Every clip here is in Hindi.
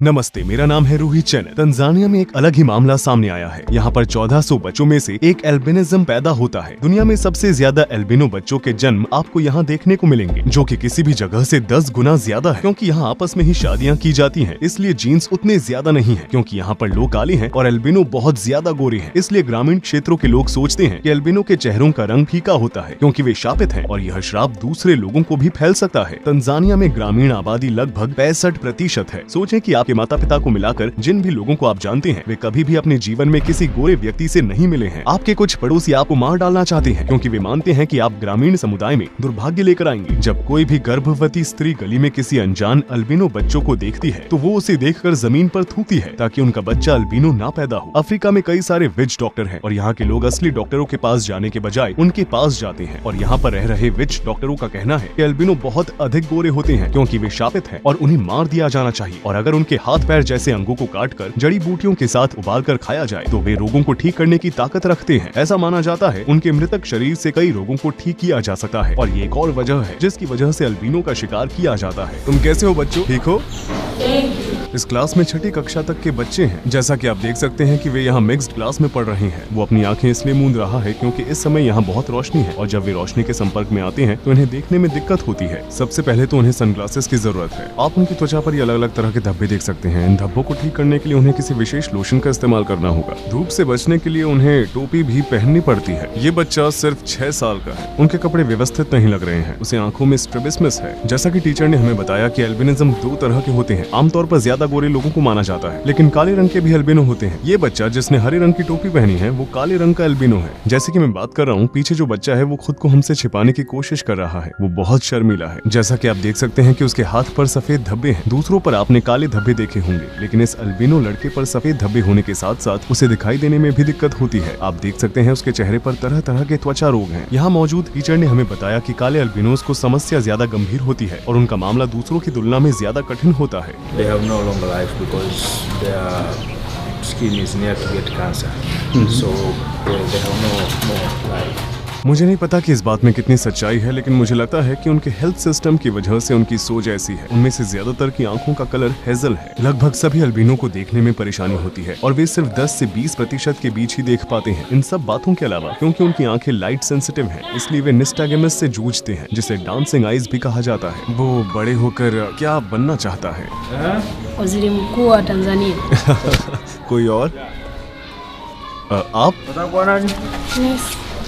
नमस्ते, मेरा नाम है रूही चैन। तंजानिया में एक अलग ही मामला सामने आया है। यहाँ पर 1400 बच्चों में से एक एल्बिनिज्म पैदा होता है। दुनिया में सबसे ज्यादा एल्बिनो बच्चों के जन्म आपको यहाँ देखने को मिलेंगे, जो कि किसी भी जगह से 10 गुना ज्यादा है। क्योंकि यहाँ आपस में ही शादियाँ की जाती हैं, इसलिए जीन्स उतने ज्यादा नहीं है। क्योंकि यहाँ पर लोग काले हैं और एल्बिनो बहुत ज्यादा गोरे हैं, इसलिए ग्रामीण क्षेत्रों के लोग सोचते हैं कि एल्बिनो के चेहरों का रंग फीका होता है, क्योंकि वे शापित हैं और यह श्राप दूसरे लोगों को भी फैल सकता है। तंजानिया में ग्रामीण आबादी लगभग 65% है। सोचें कि आपके माता पिता को मिलाकर जिन भी लोगों को आप जानते हैं, वे कभी भी अपने जीवन में किसी गोरे व्यक्ति से नहीं मिले हैं। आपके कुछ पड़ोसी आपको मार डालना चाहते हैं, क्योंकि वे मानते हैं कि आप ग्रामीण समुदाय में दुर्भाग्य लेकर आएंगे। जब कोई भी गर्भवती स्त्री गली में किसी अनजान अल्बिनो बच्चों को देखती है, तो वो उसे देखकर जमीन पर थूकती है ताकि उनका बच्चा अल्बिनो ना पैदा हो। अफ्रीका में कई सारे विच डॉक्टर हैं और यहाँ के लोग असली डॉक्टरों के पास जाने के बजाय उनके पास जाते हैं। और यहाँ पर रह रहे विच डॉक्टरों का कहना है कि अल्बिनो बहुत अधिक गोरे होते हैं, क्योंकि वे शापित हैं और उन्हें मार दिया जाना चाहिए। और अगर उनके हाथ पैर जैसे अंगों को काटकर जड़ी बूटियों के साथ उबालकर खाया जाए, तो वे रोगों को ठीक करने की ताकत रखते हैं। ऐसा माना जाता है उनके मृतक शरीर से कई रोगों को ठीक किया जा सकता है। और ये एक और वजह है जिसकी वजह से अल्बिनो का शिकार किया जाता है। तुम कैसे हो बच्चों, ठीक हो? इस क्लास में 6ठी कक्षा तक के बच्चे हैं। जैसा कि आप देख सकते हैं कि वे यहाँ मिक्स्ड क्लास में पढ़ रहे हैं। वो अपनी आंखें इसलिए मूंद रहा है क्योंकि इस समय यहाँ बहुत रोशनी है, और जब वे रोशनी के संपर्क में आते हैं तो इन्हें देखने में दिक्कत होती है। सबसे पहले तो उन्हें सनग्लासेस की जरूरत है। आप उनकी त्वचा पर ये अलग अलग तरह के धब्बे देख सकते हैं। इन धब्बों को ठीक करने के लिए उन्हें किसी विशेष लोशन का इस्तेमाल करना होगा। धूप से बचने के लिए उन्हें टोपी भी पहननी पड़ती है। ये बच्चा सिर्फ 6 साल का है। उनके कपड़े व्यवस्थित नहीं लग रहे हैं। उसे आंखों में स्ट्रैबिस्मस है। जैसा कि टीचर ने हमें बताया कि एल्बिनिज्म 2 तरह के होते हैं। आमतौर पर ज्यादा गोरे लोगों को माना जाता है, लेकिन काले रंग के भी एल्बिनो होते हैं। ये बच्चा जिसने हरे रंग की टोपी पहनी है, वो काले रंग का एल्बिनो है। जैसे कि मैं बात कर रहा हूँ, पीछे जो बच्चा है वो खुद को हमसे छिपाने की कोशिश कर रहा है। वो बहुत शर्मीला है। जैसा कि आप देख सकते हैं कि उसके हाथ पर सफेद धब्बे हैं। दूसरों पर आपने काले धब्बे देखे होंगे, लेकिन इस अल्बिनो लड़के पर सफेद धब्बे होने के साथ साथ उसे दिखाई देने में भी दिक्कत होती है। आप देख सकते हैं उसके चेहरे पर तरह तरह के त्वचा रोग हैं। यहाँ मौजूद टीचर ने हमें बताया कि काले अल्बिनोज को समस्या ज्यादा गंभीर होती है और उनका मामला दूसरों की तुलना में ज्यादा कठिन होता है। They have no longer life because their skin is near to get cancer. So they have no more life. मुझे नहीं पता कि इस बात में कितनी सच्चाई है, लेकिन मुझे लगता है कि उनके हेल्थ सिस्टम की वजह से उनकी सोच ऐसी है। उनमें से ज्यादातर की आंखों का कलर हेजल है। लगभग सभी अल्बिनो को देखने में परेशानी होती है और वे सिर्फ 10 से 20% के बीच ही देख पाते हैं। इन सब बातों के अलावा क्योंकि उनकी आंखें लाइट सेंसिटिव हैं, इसलिए वे निस्टागेमिस से जूझते हैं, जिसे डांसिंग आईज भी कहा जाता है। वो बड़े होकर क्या बनना चाहता है? वज़ीर मकuu wa Tanzania। कोई और? आप?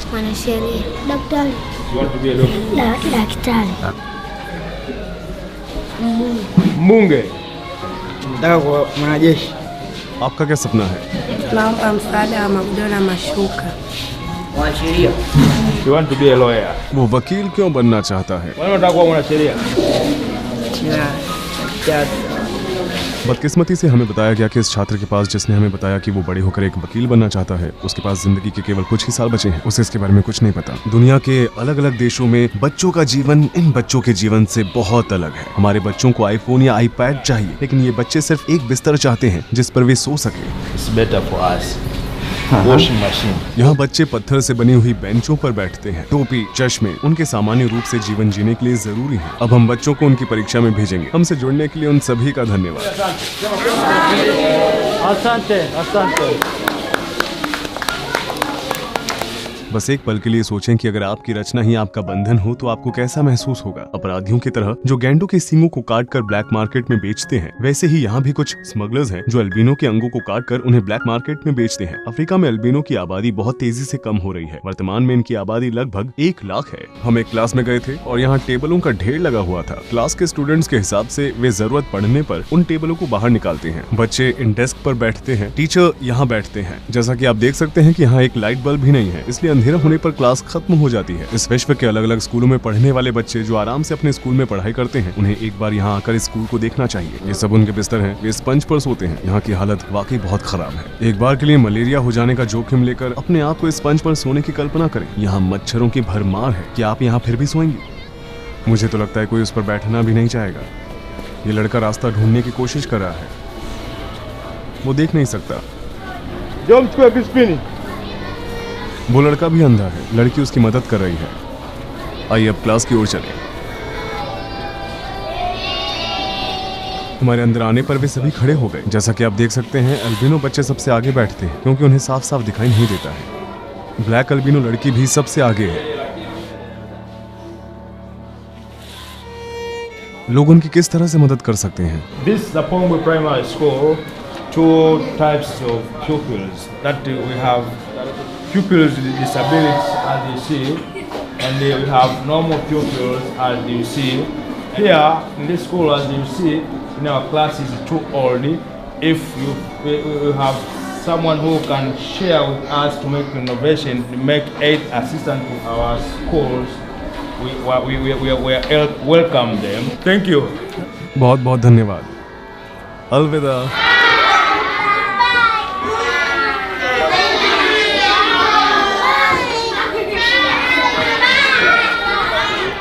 Mwanasheria. Daktari. Daktari. Mbunge. Nataka kuwa mwanajeshi. आपका क्या सपना है? Naomba msaada wa magodoro na mashuka। Mwanasheria. You want to be a lawyer. वो वकील क्यों बनना चाहता है? Wewe unataka kuwa mwanasheria? बदकिस्मती से हमें बताया गया कि इस छात्र के पास, जिसने हमें बताया कि वो बड़े होकर एक वकील बनना चाहता है, उसके पास जिंदगी के केवल कुछ ही साल बचे हैं। उसे इसके बारे में कुछ नहीं पता। दुनिया के अलग अलग देशों में बच्चों का जीवन इन बच्चों के जीवन से बहुत अलग है। हमारे बच्चों को आईफोन या आईपैड चाहिए, लेकिन ये बच्चे सिर्फ एक बिस्तर चाहते हैं जिस पर वे सो सके। It's better for us. Washing machine. यहाँ बच्चे पत्थर से बनी हुई बेंचों पर बैठते हैं। टोपी, चश्मे उनके सामान्य रूप से जीवन जीने के लिए जरूरी है। अब हम बच्चों को उनकी परीक्षा में भेजेंगे। हमसे जुड़ने के लिए उन सभी का धन्यवाद। Asante. बस एक पल के लिए सोचें कि अगर आपकी रचना ही आपका बंधन हो तो आपको कैसा महसूस होगा। अपराधियों की तरह जो गैंडों के सींगों को काटकर ब्लैक मार्केट में बेचते हैं, वैसे ही यहाँ भी कुछ स्मगलर्स हैं जो अल्बिनो के अंगों को काटकर उन्हें ब्लैक मार्केट में बेचते हैं। अफ्रीका में अल्बिनो की आबादी बहुत तेजी से कम हो रही है। वर्तमान में इनकी आबादी लगभग 1 लाख है। हम एक क्लास में गए थे और यहाँ टेबलों का ढेर लगा हुआ था। क्लास के स्टूडेंट्स के हिसाब से वे जरूरत पड़ने पर उन टेबलों को बाहर निकालते हैं। बच्चे इन डेस्क पर बैठते हैं, टीचर यहाँ बैठते हैं। जैसा कि आप देख सकते हैं कि यहाँ एक लाइट बल्ब भी नहीं है, इसलिए अंधेरा होने पर क्लास खत्म हो जाती है। इस विश्व के अलग अलग स्कूलों में पढ़ने वाले बच्चे जो आराम से अपने स्कूल में पढ़ाई करते हैं, उन्हें एक बार यहाँ आकर इस स्कूल को देखना चाहिए। ये सब उनके बिस्तर हैं, वे स्पंज पर सोते हैं। यहाँ की हालत वाकई बहुत खराब है। एक बार के लिए मलेरिया हो जाने का जोखिम लेकर अपने आप को इस स्पंज पर सोने की कल्पना करें। यहाँ मच्छरों की भरमार है। क्या आप यहाँ फिर भी सोएंगे? मुझे तो लगता है कोई उस पर बैठना भी नहीं चाहेगा। ये लड़का रास्ता ढूंढने की कोशिश कर रहा है, वो देख नहीं सकता। वो लड़का भी अंधा है। लड़की उसकी मदद कर रही है। आइए अब क्लास की ओर चलें। हमारे अंदर आने पर वे सभी खड़े हो गए। जैसा कि आप देख सकते हैं, अल्बिनो बच्चे सबसे आगे बैठते हैं क्योंकि उन्हें साफ साफ दिखाई नहीं देता है। ब्लैक अल्बिनो लड़की भी सबसे आगे है। लोग उनकी किस तरह से मदद कर सकते हैं? This is the Pongwe Primary School. Two types of pupils. That we have pupils with disabilities, as you see, and we have normal pupils, as you see. Here in this school, as you see, in our class is too old. If we have someone who can share with us to make innovation, to make aid assistance to our schools, we welcome them. Thank you. बहुत बहुत धन्यवाद। अलविदा।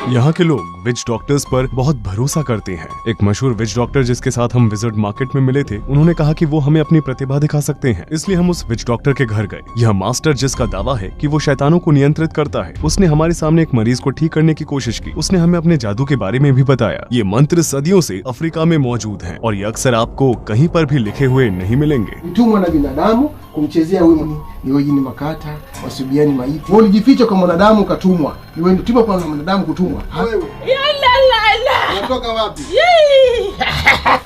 यहाँ के लोग विच डॉक्टर्स पर बहुत भरोसा करते हैं। एक मशहूर विच डॉक्टर जिसके साथ हम विजिट मार्केट में मिले थे, उन्होंने कहा कि वो हमें अपनी प्रतिभा दिखा सकते हैं, इसलिए हम उस विच डॉक्टर के घर गए। यह मास्टर जिसका दावा है कि वो शैतानों को नियंत्रित करता है, उसने हमारे सामने एक मरीज को ठीक करने की कोशिश की। उसने हमें अपने जादू के बारे में भी बताया। ये मंत्र सदियों से अफ्रीका में मौजूद है और ये अक्सर आपको कहीं पर भी लिखे हुए नहीं मिलेंगे। Mtumwa na binadamu kumchezea huyu ni jini makata wasubiani maiti. Wewe ulijificha kwa mwanadamu ukatumwa. Wewe ndio kwa mwanadamu kutumwa. Wewe. Unatoka wapi?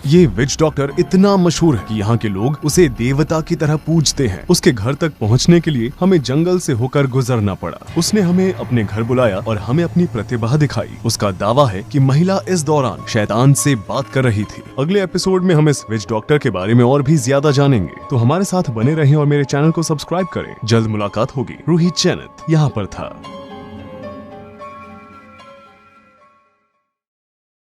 ये विच डॉक्टर इतना मशहूर है कि यहाँ के लोग उसे देवता की तरह पूजते हैं। उसके घर तक पहुँचने के लिए हमें जंगल से होकर गुजरना पड़ा। उसने हमें अपने घर बुलाया और हमें अपनी प्रतिभा दिखाई। उसका दावा है कि महिला इस दौरान शैतान से बात कर रही थी। अगले एपिसोड में हम इस विच डॉक्टर के बारे में और भी ज्यादा जानेंगे, तो हमारे साथ बने रहें और मेरे चैनल को सब्सक्राइब करें। जल्द मुलाकात होगी। रूही चैनत यहाँ पर था।